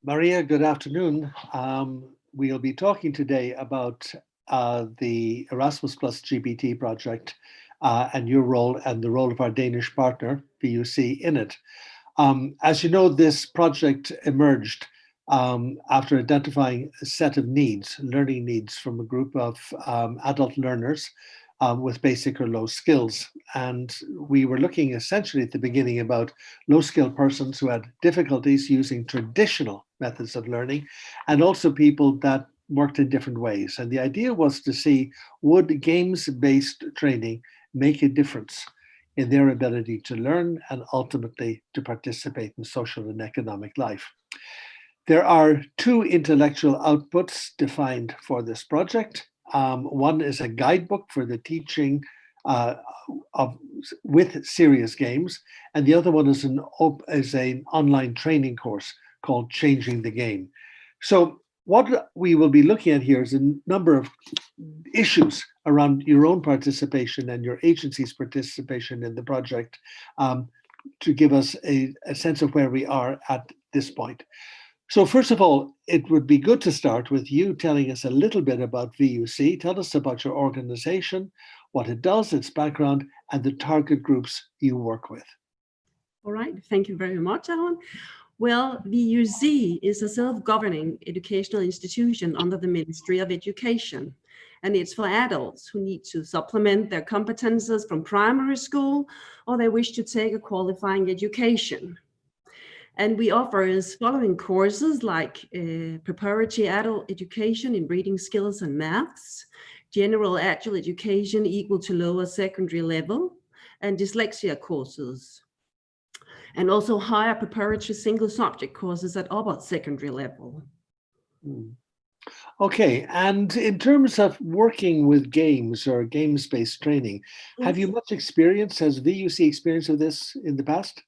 Maria, good afternoon. We'll be talking today about the Erasmus plus GBT project and your role and the role of our Danish partner, VUC, in it. As you know, this project emerged after identifying a set of needs, learning needs from a group of adult learners with basic or low skills. And we were looking essentially at the beginning about low-skilled persons who had difficulties using traditional methods of learning, and also people that worked in different ways. And the idea was to see, would games-based training make a difference in their ability to learn and ultimately to participate in social and economic life? There are two intellectual outputs defined for this project. One is a guidebook for the teaching with serious games, and the other one is an online training course called Changing the Game. So what we will be looking at here is a number of issues around your own participation and your agency's participation in the project to give us a sense of where we are at this point. So first of all, it would be good to start with you telling us a little bit about VUC. Tell us about your organization, what it does, its background, and the target groups you work with. All right, thank you very much, Alan. Well, VUC is a self-governing educational institution under the Ministry of Education, and it's for adults who need to supplement their competences from primary school or they wish to take a qualifying education. And we offer as following courses like preparatory adult education in reading skills and maths, general adult education equal to lower secondary level, and dyslexia courses. And also higher preparatory single subject courses at upper secondary level. Okay, and in terms of working with games or games-based training, have you much experience, has VUC experience with this in the past?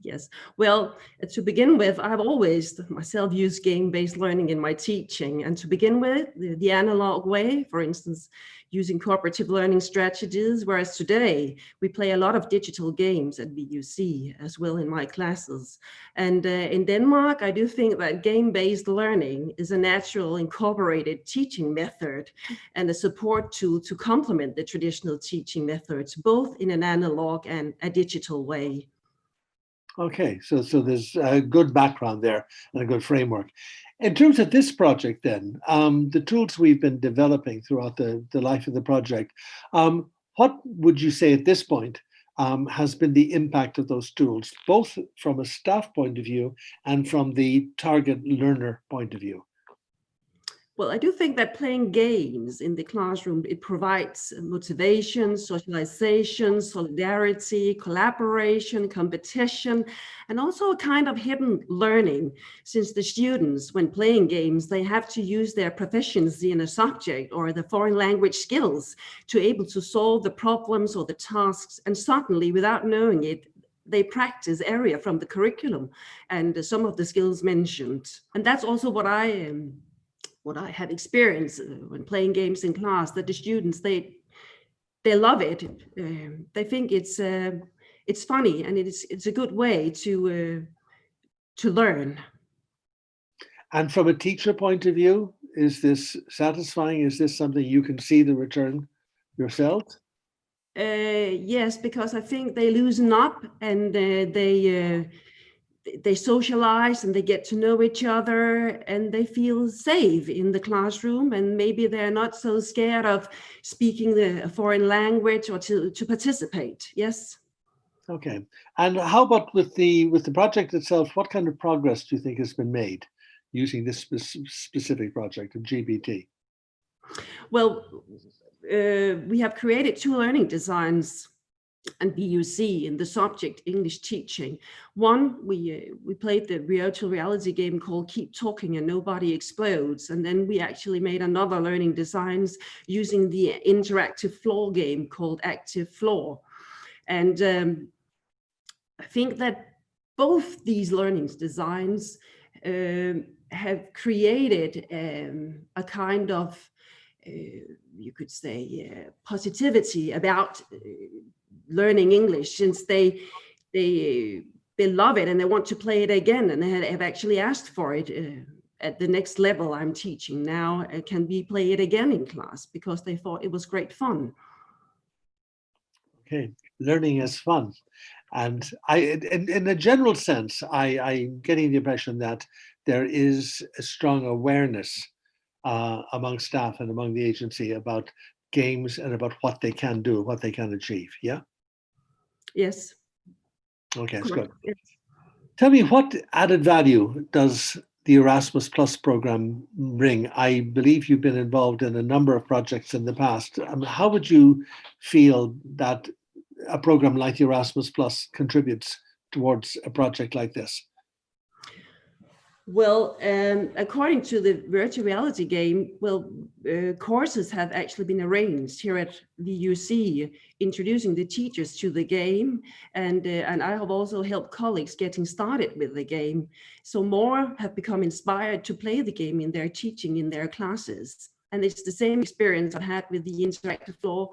Yes, well, to begin with, I've always myself used game-based learning in my teaching. And to begin with, the analog way, for instance, using cooperative learning strategies, whereas today we play a lot of digital games at VUC as well in my classes. And in Denmark, I do think that game-based learning is a natural incorporated teaching method and a support tool to complement the traditional teaching methods, both in an analog and a digital way. Okay, so there's a good background there and a good framework. In terms of this project then, the tools we've been developing throughout the life of the project, what would you say at this point has been the impact of those tools, both from a staff point of view and from the target learner point of view? Well, I do think that playing games in the classroom, it provides motivation, socialization, solidarity, collaboration, competition, and also a kind of hidden learning, since the students, when playing games, they have to use their proficiency in a subject or the foreign language skills to able to solve the problems or the tasks, and suddenly, without knowing it, they practice area from the curriculum and some of the skills mentioned. And that's also what I have experienced when playing games in class, that the students, they love it. They think it's funny, and it's a good way to learn. And from a teacher point of view, is this satisfying? Is this something you can see the return yourself? Yes, because I think they loosen up and they socialize and they get to know each other and they feel safe in the classroom, and maybe they're not so scared of speaking the foreign language or to participate. Yes. Okay. And how about with the project itself, what kind of progress do you think has been made using this specific project of GBT? Well, we have created 2 learning designs and VUC in the subject English teaching. One, we played the virtual reality game called Keep Talking and Nobody Explodes. And then we actually made another learning designs using the interactive floor game called Active Floor. And I think that both these learning designs have created a kind of, you could say, positivity about learning English, since they they love it and they want to play it again, and they have actually asked for it at the next level I'm teaching now. Can we play it again in class, because they thought it was great fun. Okay, learning is fun. And in a general sense, I'm getting the impression that there is a strong awareness among staff and among the agency about games and about what they can do, what they can achieve. Yeah? Yes. Okay, that's Correct. good. Yes. Tell me, what added value does the Erasmus Plus program bring? I believe you've been involved in a number of projects in the past. How would you feel that a program like the Erasmus Plus contributes towards a project like this? Well, according to the virtual reality game, well, courses have actually been arranged here at VUC, introducing the teachers to the game, and I have also helped colleagues getting started with the game. So more have become inspired to play the game in their teaching, in their classes. And it's the same experience I had with the interactive floor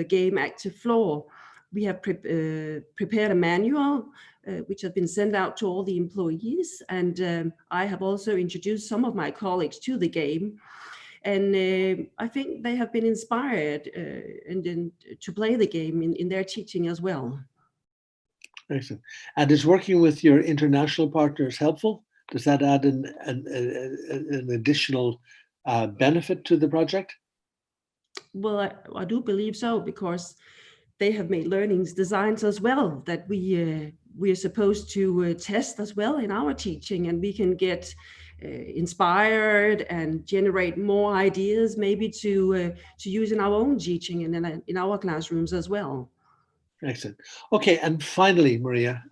game, Active Floor. We have prepared a manual which have been sent out to all the employees. And I have also introduced some of my colleagues to the game. And I think they have been inspired to play the game in their teaching as well. Excellent. And is working with your international partners helpful? Does that add an additional benefit to the project? Well, I do believe so, because they have made learnings designs as well that we are supposed to test as well in our teaching, and we can get inspired and generate more ideas, maybe to use in our own teaching and in our classrooms as well. Excellent. Okay, and finally, Maria,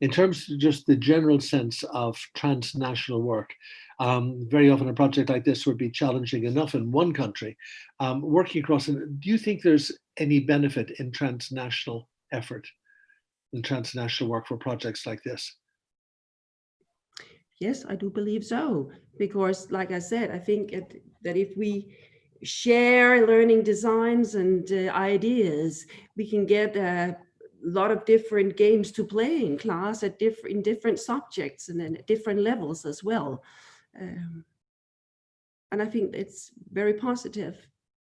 in terms of just the general sense of transnational work, very often a project like this would be challenging enough in one country. Working across, do you think there's any benefit in transnational effort, in transnational work for projects like this? Yes, I do believe so, because like I said, I think that if we share learning designs and ideas, we can get a lot of different games to play in class at in different subjects and then at different levels as well. And I think it's very positive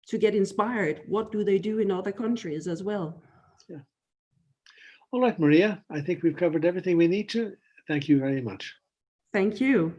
to get inspired. What do they do in other countries as well? Yeah. All right, Maria, I think we've covered everything we need to. Thank you very much. Thank you.